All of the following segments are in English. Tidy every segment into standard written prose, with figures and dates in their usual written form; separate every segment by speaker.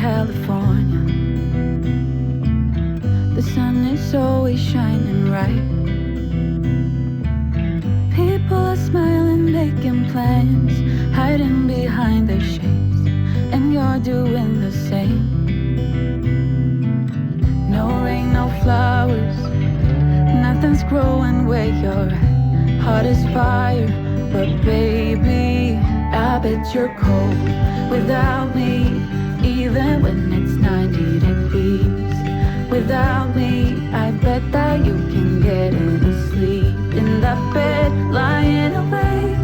Speaker 1: California. The sun is always shining bright. People are smiling, making plans, hiding behind their shades, and you're doing the same. No rain, no flowers, nothing's growing where you're at. Heart is fire, but baby, I bet you're cold without me. Even when it's 90 degrees without me, I bet that you can get any sleep in that bed, lying awake.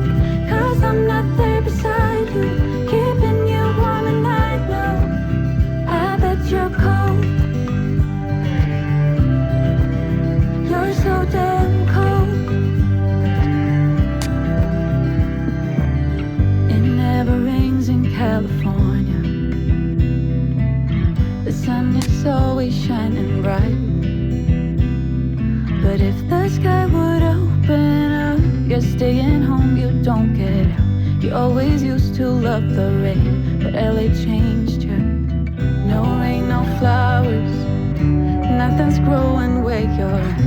Speaker 1: 'Cause I'm not there beside you, keeping you warm, and I know I bet you're cold. You're so damn cold. It never rains in California. The sun is always shining bright. But if the sky would open up, you're staying home, you don't get out. You always used to love the rain, but LA changed you. No rain, no flowers, nothing's growing where you're at.